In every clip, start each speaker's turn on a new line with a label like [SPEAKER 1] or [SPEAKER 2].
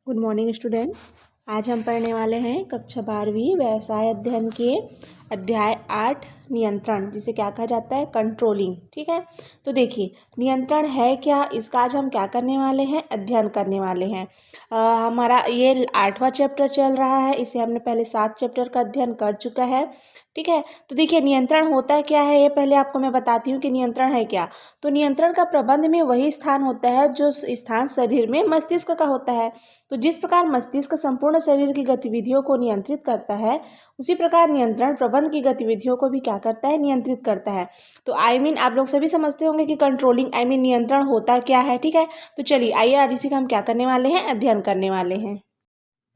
[SPEAKER 1] Good morning student. आज हम पढ़ने वाले हैं कक्षा 12वीं व्यवसाय अध्ययन के अध्याय 8 नियंत्रण, जिसे क्या कहा जाता है, कंट्रोलिंग। ठीक है, तो देखिए नियंत्रण है क्या, इसका आज हम क्या करने वाले हैं, अध्ययन करने वाले हैं। हमारा ये 8वां चैप्टर चल रहा है, इसे हमने पहले 7 चैप्टर का अध्ययन कर चुका है। ठीक है, तो देखिए नियंत्रण होता क्या है, ये पहले आपको मैं बताती हूँ कि नियंत्रण है क्या। तो नियंत्रण का प्रबंध में वही स्थान होता है जो स्थान शरीर में मस्तिष्क का होता है। तो जिस प्रकार मस्तिष्क संपूर्ण शरीर की गतिविधियों को नियंत्रित करता है, उसी प्रकार नियंत्रण प्रबंध की गतिविधियों को भी क्या करता है, नियंत्रित करता है। तो आप लोग सभी समझते होंगे कि कंट्रोलिंग नियंत्रण होता क्या है। ठीक है, तो चलिए आइए आज इसी का हम क्या करने वाले हैं, अध्ययन करने वाले हैं।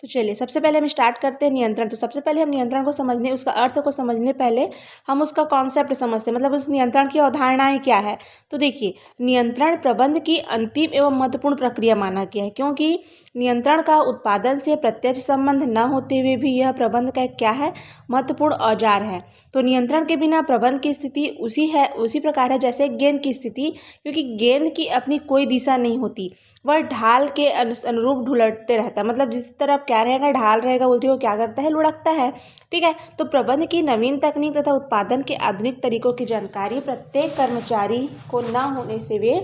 [SPEAKER 1] तो चलिए सबसे पहले हम स्टार्ट करते हैं नियंत्रण। तो सबसे पहले हम नियंत्रण को समझने, उसका अर्थ को समझने पहले हम उसका कॉन्सेप्ट समझते हैं, मतलब उस नियंत्रण की अवधारणाएं क्या है। तो देखिए नियंत्रण प्रबंध की अंतिम एवं महत्वपूर्ण प्रक्रिया माना गया है, क्योंकि नियंत्रण का उत्पादन से प्रत्यक्ष संबंध न होते हुए भी यह प्रबंध का क्या है, महत्वपूर्ण औजार है। तो नियंत्रण के बिना प्रबंध की स्थिति उसी प्रकार है जैसे गेंद की स्थिति, क्योंकि गेंद की अपनी कोई दिशा नहीं होती, वह ढाल के अनुरूप ढुलटते रहता है। मतलब जिस तरफ क्या रहेगा, ढाल रहेगा, उल्टी वो क्या करता है, लुढ़कता है। ठीक है, तो प्रबंध की नवीन तकनीक तथा उत्पादन के आधुनिक तरीकों की जानकारी प्रत्येक कर्मचारी को न होने से वे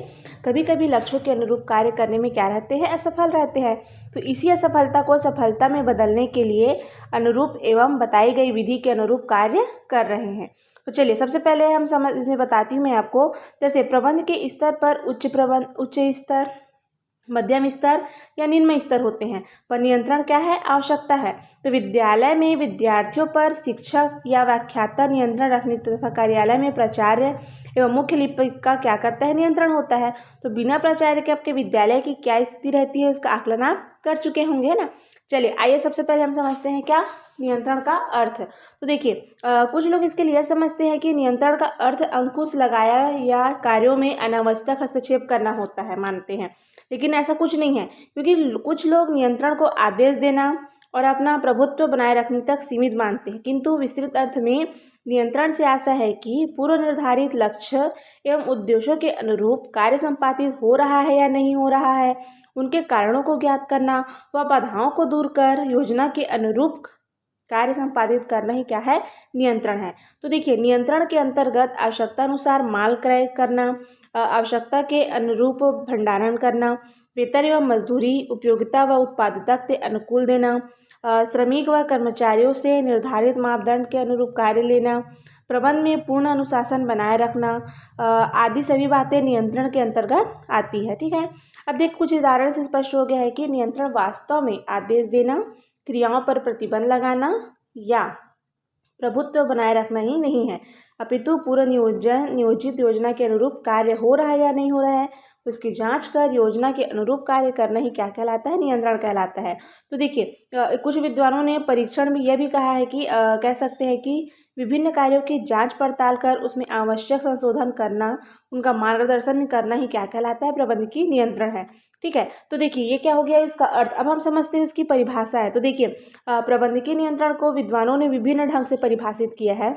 [SPEAKER 1] कभी कभी लक्ष्यों के अनुरूप कार्य करने में क्या रहते हैं, असफल रहते हैं। तो इसी असफलता को सफलता में बदलने के लिए अनुरूप एवं बताई गई विधि के अनुरूप कार्य कर रहे हैं। तो चलिए सबसे पहले हम इसमें बताती हूँ मैं आपको। जैसे प्रबंध के स्तर पर उच्च स्तर, मध्यम स्तर या निम्न स्तर होते हैं। पर नियंत्रण क्या है, आवश्यकता है। तो विद्यालय में विद्यार्थियों पर शिक्षक या व्याख्याता नियंत्रण रखने तथा कार्यालय में प्राचार्य एवं मुख्य लिपिक का क्या करता है, नियंत्रण होता है। तो बिना प्राचार्य के आपके विद्यालय की क्या स्थिति रहती है, इसका आकलन आप कर चुके होंगे, है ना। चलिए आइए सबसे पहले हम समझते हैं क्या नियंत्रण का अर्थ। तो देखिए कुछ लोग इसके लिए समझते हैं कि नियंत्रण का अर्थ अंकुश लगाया या कार्यों में अनावश्यक हस्तक्षेप करना होता है, मानते हैं। लेकिन ऐसा कुछ नहीं है, क्योंकि कुछ लोग नियंत्रण को आदेश देना और अपना प्रभुत्व बनाए रखने तक सीमित मानते हैं, किंतु विस्तृत अर्थ में नियंत्रण से आशा है कि पूर्व निर्धारित लक्ष्य एवं उद्देश्यों के अनुरूप कार्य संपादित हो रहा है या नहीं हो रहा है, उनके कारणों को ज्ञात करना व बाधाओं को दूर कर योजना के अनुरूप कार्य संपादित करना ही क्या है, नियंत्रण है। तो देखिए नियंत्रण के अंतर्गत आवश्यकता अनुसार माल क्रय करना, आवश्यकता के अनुरूप भंडारण करना, वेतन एवं मजदूरी उपयोगिता व उत्पादकता के अनुकूल देना, श्रमिक व कर्मचारियों से निर्धारित मापदंड के अनुरूप कार्य लेना, प्रबंध में पूर्ण अनुशासन बनाए रखना, आदि सभी बातें नियंत्रण के अंतर्गत आती है। ठीक है, अब देख कुछ उदाहरण से स्पष्ट हो गया है कि नियंत्रण वास्तव में आदेश देना, क्रियाओं पर प्रतिबंध लगाना या प्रभुत्व बनाए रखना ही नहीं है, अपितु पूर्ण नियोजित योजना के अनुरूप कार्य हो रहा है या नहीं हो रहा है, उसकी जांच कर योजना के अनुरूप कार्य करना ही क्या कहलाता है, नियंत्रण कहलाता है। तो देखिए कुछ विद्वानों ने परीक्षण में यह भी कहा है कि कह सकते हैं कि विभिन्न कार्यों की जांच पड़ताल कर उसमें आवश्यक संशोधन करना, उनका मार्गदर्शन करना ही क्या कहलाता है, प्रबंध की नियंत्रण है। ठीक है, तो देखिए ये क्या हो गया इसका अर्थ। अब हम समझते हैं उसकी परिभाषा है। तो देखिए प्रबंधकीय नियंत्रण को विद्वानों ने विभिन्न ढंग से परिभाषित किया है,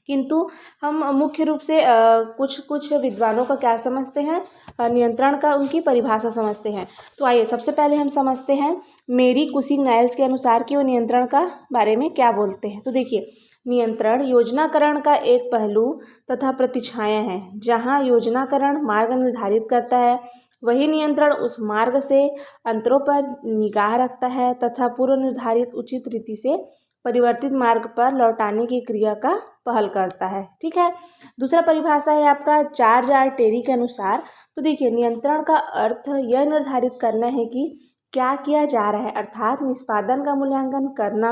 [SPEAKER 1] किंतु हम मुख्य रूप से कुछ विद्वानों का क्या समझते हैं, नियंत्रण का उनकी परिभाषा समझते हैं। तो आइए सबसे पहले हम समझते हैं मेरी कुसिंग नाइल्स के अनुसार कि वो नियंत्रण का बारे में क्या बोलते हैं। तो देखिए नियंत्रण योजनाकरण का एक पहलू तथा प्रतिछाया है। जहाँ योजनाकरण मार्ग निर्धारित करता है, वही नियंत्रण उस मार्ग से अंतरों पर निगाह रखता है तथा पूर्व निर्धारित उचित रीति से परिवर्तित मार्ग पर लौटाने की क्रिया का पहल करता है। ठीक है, दूसरा परिभाषा है आपका चार्ज आर टेरी के अनुसार। तो देखिए नियंत्रण का अर्थ यह निर्धारित करना है कि क्या किया जा रहा है, अर्थात निष्पादन का मूल्यांकन करना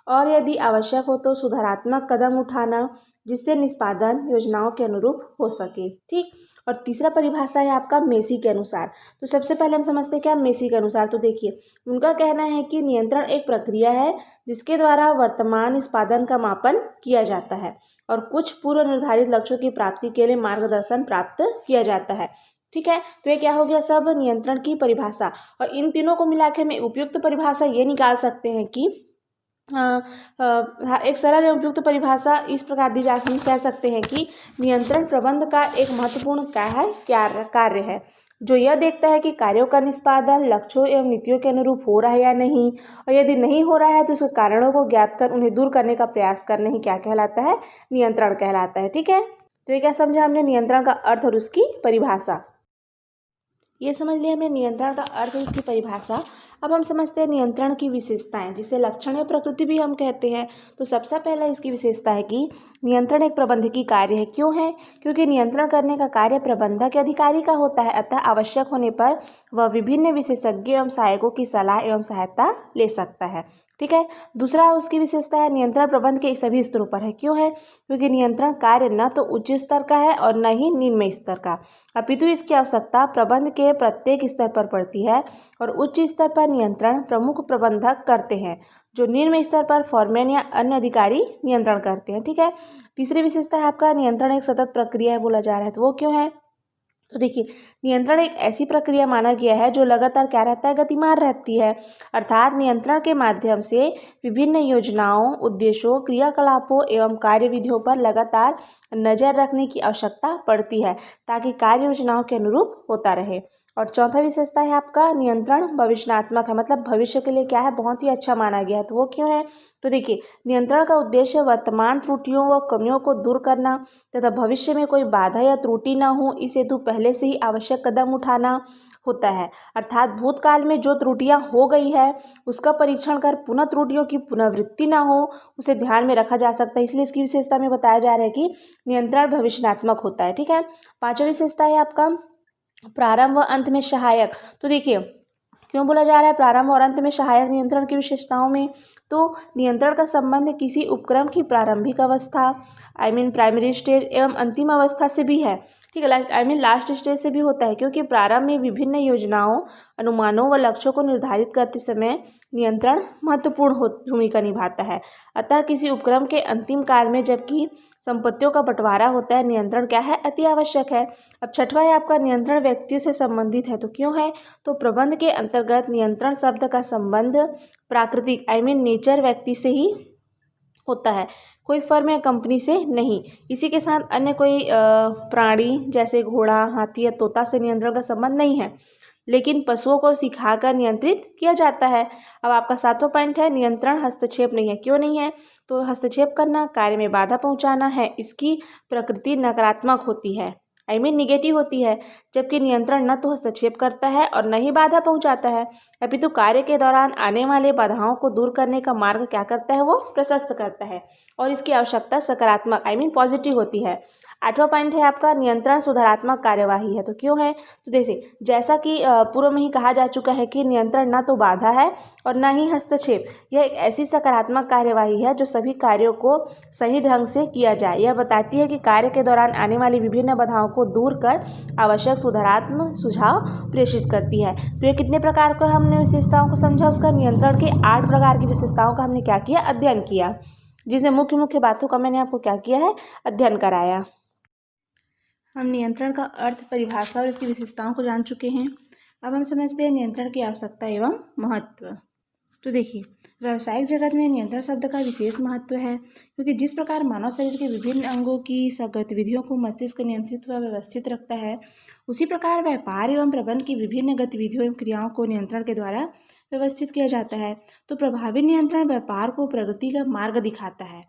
[SPEAKER 1] और यदि आवश्यक हो तो सुधारात्मक कदम उठाना, जिससे निष्पादन योजनाओं के अनुरूप हो सके। ठीक, और तीसरा परिभाषा है आपका मेसी के अनुसार। तो सबसे पहले हम समझते हैं क्या मेसी के अनुसार। तो देखिए उनका कहना है कि नियंत्रण एक प्रक्रिया है जिसके द्वारा वर्तमान निष्पादन का मापन किया जाता है और कुछ पूर्व निर्धारित लक्ष्यों की प्राप्ति के लिए मार्गदर्शन प्राप्त किया जाता है। ठीक है, तो ये क्या हो गया सब नियंत्रण की परिभाषा। और इन तीनों को मिला के हम उपयुक्त परिभाषा ये निकाल सकते हैं कि एक सरल एवं उपयुक्त परिभाषा इस प्रकार दी जा कह सकते हैं कि नियंत्रण प्रबंध का एक महत्वपूर्ण क्या है, कार्य है। जो यह देखता है कि कार्यों का निष्पादन लक्ष्यों एवं नीतियों के अनुरूप हो रहा है या नहीं, और यदि नहीं हो रहा है तो उसके कारणों को ज्ञात कर उन्हें दूर करने का प्रयास करना ही क्या कहलाता है, नियंत्रण कहलाता है। ठीक है, तो ये क्या समझा हमने, नियंत्रण का अर्थ और उसकी परिभाषा। ये समझ लिया हमने नियंत्रण का अर्थ और उसकी परिभाषा। अब हम समझते हैं नियंत्रण की विशेषताएं, जिसे लक्षण या प्रकृति भी हम कहते हैं। तो सबसे पहला इसकी विशेषता है कि नियंत्रण एक प्रबंधकीय कार्य है। क्यों है? क्योंकि नियंत्रण करने का कार्य प्रबंधक या अधिकारी का होता है, अतः आवश्यक होने पर वह विभिन्न विशेषज्ञों एवं सहायकों की सलाह एवं सहायता ले सकता है। ठीक है। दूसरा उसकी विशेषता है नियंत्रण प्रबंध के सभी स्तरों पर है। क्यों है? क्योंकि नियंत्रण कार्य न तो उच्च स्तर का है और न ही निम्न स्तर का, अपितु इसकी आवश्यकता प्रबंध के प्रत्येक स्तर पर पड़ती है और उच्च स्तर पर नियंत्रण प्रमुख प्रबंधक करते हैं, जो निम्न स्तर पर फॉरमैन या अन्य अधिकारी नियंत्रण करते हैं। ठीक है। तीसरी विशेषता है आपका नियंत्रण एक सतत प्रक्रिया है बोला जा रहा है, तो वो क्यों है? तो देखिए, नियंत्रण एक ऐसी प्रक्रिया माना गया है जो लगातार क्या रहता है, गतिमान रहती है। अर्थात नियंत्रण के माध्यम से विभिन्न योजनाओं, उद्देश्यों, क्रियाकलापों एवं कार्यविधियों पर लगातार नजर रखने की आवश्यकता पड़ती है ताकि कार्य योजनाओं के अनुरूप होता रहे। और चौथा विशेषता है आपका नियंत्रण भविष्यात्मक है, मतलब भविष्य के लिए क्या है, बहुत ही अच्छा माना गया है। तो वो क्यों है? तो देखिए, नियंत्रण का उद्देश्य वर्तमान त्रुटियों व कमियों को दूर करना तथा भविष्य में कोई बाधा या त्रुटि न हो, इस हेतु पहले से ही आवश्यक कदम उठाना होता है। अर्थात भूतकाल में जो त्रुटियां हो गई है उसका परीक्षण कर पुनः त्रुटियों की पुनरावृत्ति न हो, उसे ध्यान में रखा जा सकता है। इसलिए इसकी विशेषता में बताया जा रहा है कि नियंत्रण भविष्यात्मक होता है। ठीक है। पांचवा विशेषता है आपका प्रारंभ व अंत में सहायक। तो देखिए, क्यों बोला जा रहा है प्रारंभ और अंत में सहायक नियंत्रण की विशेषताओं में? तो नियंत्रण का संबंध किसी उपक्रम की प्रारंभिक अवस्था प्राइमरी स्टेज एवं अंतिम अवस्था से भी है। ठीक है, लास्ट स्टेज से भी होता है, क्योंकि प्रारंभ में विभिन्न योजनाओं, अनुमानों व लक्ष्यों को निर्धारित करते समय नियंत्रण महत्वपूर्ण भूमिका निभाता है। अतः किसी उपक्रम के अंतिम काल में जबकि संपत्तियों का बंटवारा होता है, नियंत्रण क्या है, अति आवश्यक है। अब छठवां है आपका नियंत्रण व्यक्तियों से संबंधित है। तो क्यों है? तो प्रबंध के अंतर्गत नियंत्रण शब्द का संबंध प्राकृतिक नेचर व्यक्ति से ही होता है, कोई फर्म या कंपनी से नहीं। इसी के साथ अन्य कोई प्राणी जैसे घोड़ा, हाथी या तोता से नियंत्रण का संबंध नहीं है, लेकिन पशुओं को सिखाकर नियंत्रित किया जाता है। अब आपका सातवां पॉइंट है नियंत्रण हस्तक्षेप नहीं है। क्यों नहीं है? तो हस्तक्षेप करना, कार्य में बाधा पहुंचाना है, इसकी प्रकृति नकारात्मक होती है, निगेटिव होती है, जबकि नियंत्रण न तो हस्तक्षेप करता है और न ही बाधा पहुंचाता है, अपितु कार्य के दौरान आने वाले बाधाओं को दूर करने का मार्ग क्या करता है, वो प्रशस्त करता है और इसकी आवश्यकता सकारात्मक पॉजिटिव होती है। आठवां पॉइंट है आपका नियंत्रण सुधारात्मक कार्यवाही है। तो क्यों है? तो देखिए, जैसा कि पूर्व में ही कहा जा चुका है कि नियंत्रण न तो बाधा है और न ही हस्तक्षेप, यह एक ऐसी सकारात्मक कार्यवाही है जो सभी कार्यों को सही ढंग से किया जाए। यह बताती है कि कार्य के दौरान आने वाली विभिन्न बाधाओं को दूर कर आवश्यक सुधारात्मक सुझाव प्रेषित करती है। तो ये कितने प्रकार को हमने विशेषताओं को समझा, उसका नियंत्रण के 8 प्रकार की विशेषताओं का हमने क्या किया, अध्ययन किया, जिसमें मुख्य मुख्य बातों का मैंने आपको क्या किया है, अध्ययन कराया। हम नियंत्रण का अर्थ, परिभाषा और इसकी विशेषताओं को जान चुके हैं। अब हम समझते हैं नियंत्रण की आवश्यकता एवं महत्व। तो देखिए, व्यावसायिक जगत में नियंत्रण शब्द का विशेष महत्व है, क्योंकि जिस प्रकार मानव शरीर के विभिन्न अंगों की सब गतिविधियों को मस्तिष्क नियंत्रित व व्यवस्थित रखता है, उसी प्रकार व्यापार एवं प्रबंध की विभिन्न गतिविधियों एवं क्रियाओं को नियंत्रण के द्वारा व्यवस्थित किया जाता है। तो प्रभावी नियंत्रण व्यापार को प्रगति का मार्ग दिखाता है।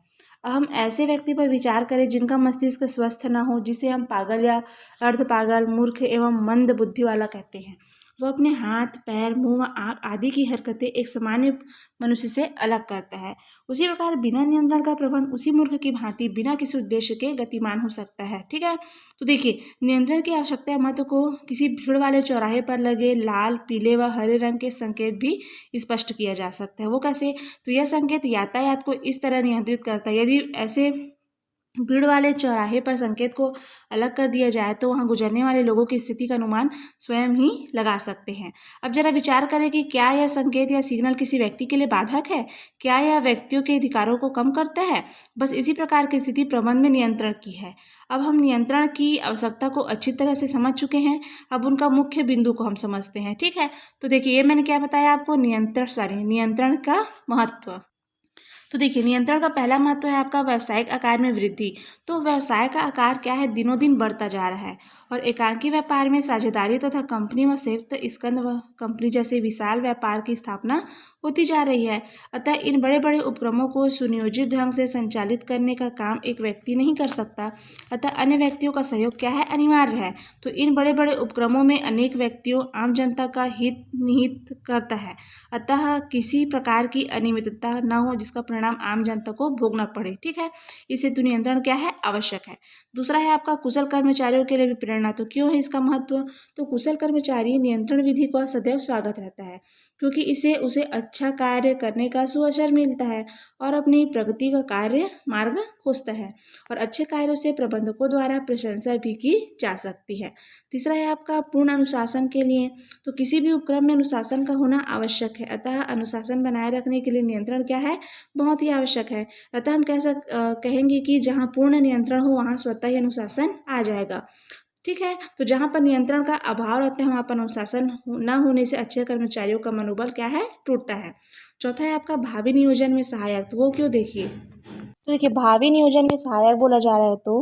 [SPEAKER 1] हम ऐसे व्यक्ति पर विचार करें जिनका मस्तिष्क स्वस्थ न हो, जिसे हम पागल या अर्ध पागल, मूर्ख एवं मंद बुद्धि वाला कहते हैं। वो अपने हाथ, पैर, मुंह, आँख आदि की हरकतें एक सामान्य मनुष्य से अलग करता है। उसी प्रकार बिना नियंत्रण का प्रबंध उसी मूर्ख की भांति बिना किसी उद्देश्य के गतिमान हो सकता है। ठीक है। तो देखिए, नियंत्रण की आवश्यकता महत्व को किसी भीड़ वाले चौराहे पर लगे लाल, पीले व हरे रंग के संकेत भी स्पष्ट किया जा सकता है। वो कैसे? तो यह संकेत यातायात को इस तरह नियंत्रित करता है, यदि ऐसे भीड़ वाले चौराहे पर संकेत को अलग कर दिया जाए तो वहां गुजरने वाले लोगों की स्थिति का अनुमान स्वयं ही लगा सकते हैं। अब जरा विचार करें कि क्या यह संकेत या सिग्नल किसी व्यक्ति के लिए बाधक है? क्या यह व्यक्तियों के अधिकारों को कम करता है? बस इसी प्रकार की स्थिति प्रबंध में नियंत्रण की है। अब हम नियंत्रण की आवश्यकता को अच्छी तरह से समझ चुके हैं। अब उनका मुख्य बिंदु को हम समझते हैं। ठीक है। तो देखिए, ये मैंने क्या बताया आपको, नियंत्रण का महत्व। तो देखिए, नियंत्रण का पहला महत्व है आपका व्यावसायिक आकार में वृद्धि। तो व्यवसाय का आकार क्या है, दिनों दिन बढ़ता जा रहा है और एकांकी व्यापार में साझेदारी तथा कंपनी व संयुक्त स्कंद व कंपनी जैसे विशाल व्यापार की स्थापना होती जा रही है। अतः इन बड़े बड़े उपक्रमों को सुनियोजित ढंग से संचालित करने का काम एक व्यक्ति नहीं कर सकता, अतः अन्य व्यक्तियों का सहयोग क्या है, अनिवार्य है। तो इन बड़े बड़े उपक्रमों में अनेक व्यक्तियों, आम जनता का हित निहित करता है, अतः किसी प्रकार की अनियमितता न हो जिसका परिणाम आम जनता को भोगना पड़े। ठीक है, इस हेतु नियंत्रण क्या है, आवश्यक है। दूसरा है आपका कुशल कर्मचारियों के लिए भी प्रेरणा। तो क्यों है इसका महत्व, तो कुशल कर्मचारी नियंत्रण विधि का सदैव स्वागत रहता है, क्योंकि इसे उसे अच्छा कार्य करने का सुअवसर मिलता है और अपनी प्रगति का कार्य मार्ग खोजता है और अच्छे कार्यों से प्रबंधकों द्वारा प्रशंसा भी की जा सकती है। तीसरा है आपका पूर्ण अनुशासन के लिए। तो किसी भी उपक्रम में अनुशासन का होना आवश्यक है, अतः अनुशासन बनाए रखने के लिए नियंत्रण क्या है, बहुत ही आवश्यक है। अतः हम कहेंगे कि जहाँ पूर्ण नियंत्रण हो वहाँ स्वतः ही अनुशासन आ जाएगा। ठीक है, तो जहाँ पर नियंत्रण का अभाव रहता है वहाँ पर अनुशासन न होने से अच्छे कर्मचारियों का मनोबल क्या है, टूटता है। चौथा है आपका भावी नियोजन में सहायक। तो वो क्यों, देखिए, तो देखिए भावी नियोजन में सहायक बोला जा रहा है तो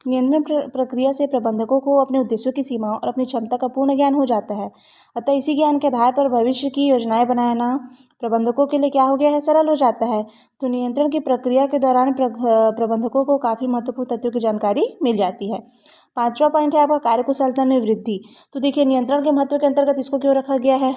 [SPEAKER 1] नियंत्रण प्रक्रिया से प्रबंधकों को अपने उद्देश्यों की सीमाओं और अपनी क्षमता का पूर्ण ज्ञान हो जाता है। अतः इसी ज्ञान के आधार पर भविष्य की योजनाएं बनाना प्रबंधकों के लिए क्या हो गया है, सरल हो जाता है। तो नियंत्रण की प्रक्रिया के दौरान प्रबंधकों को काफ़ी महत्वपूर्ण तथ्यों की जानकारी मिल जाती है। पांचवा पॉइंट है आपका कार्यकुशलता में वृद्धि। तो देखिए, नियंत्रण के महत्व के अंतर्गत इसको क्यों रखा गया है,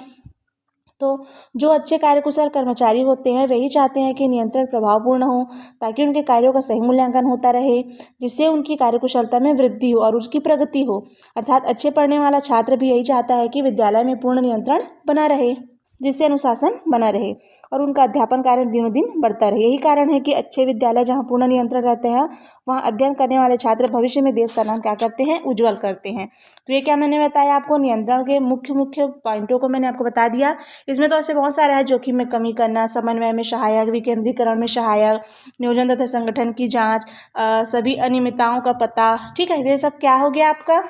[SPEAKER 1] तो जो अच्छे कार्यकुशल कर्मचारी होते हैं वही चाहते हैं कि नियंत्रण प्रभावपूर्ण हो, ताकि उनके कार्यों का सही मूल्यांकन होता रहे, जिससे उनकी कार्यकुशलता में वृद्धि हो और उसकी प्रगति हो। अर्थात अच्छे पढ़ने वाला छात्र भी यही चाहता है कि विद्यालय में पूर्ण नियंत्रण बना रहे, जिससे अनुशासन बना रहे और उनका अध्यापन कार्य दिनों दिन बढ़ता रहे। यही कारण है कि अच्छे विद्यालय जहाँ पूर्ण नियंत्रण रहते हैं वहाँ अध्ययन करने वाले छात्र भविष्य में देश का नाम क्या करते हैं, उज्जवल करते हैं। तो ये क्या मैंने बताया आपको, नियंत्रण के मुख्य पॉइंटों को मैंने आपको बता दिया। इसमें तो ऐसे बहुत सारे हैं, जोखिम में कमी करना, समन्वय में सहायक, विकेंद्रीकरण में सहायक, नियोजन तथा संगठन की जाँच, सभी अनियमितताओं का पता। ठीक है, ये सब क्या हो गया आपका,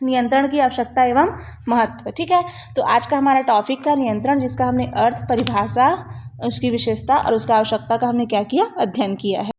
[SPEAKER 1] नियंत्रण की आवश्यकता एवं महत्व। ठीक है, तो आज का हमारा टॉपिक था नियंत्रण, जिसका हमने अर्थ, परिभाषा, उसकी विशेषता और उसका आवश्यकता का हमने क्या किया, अध्ययन किया है।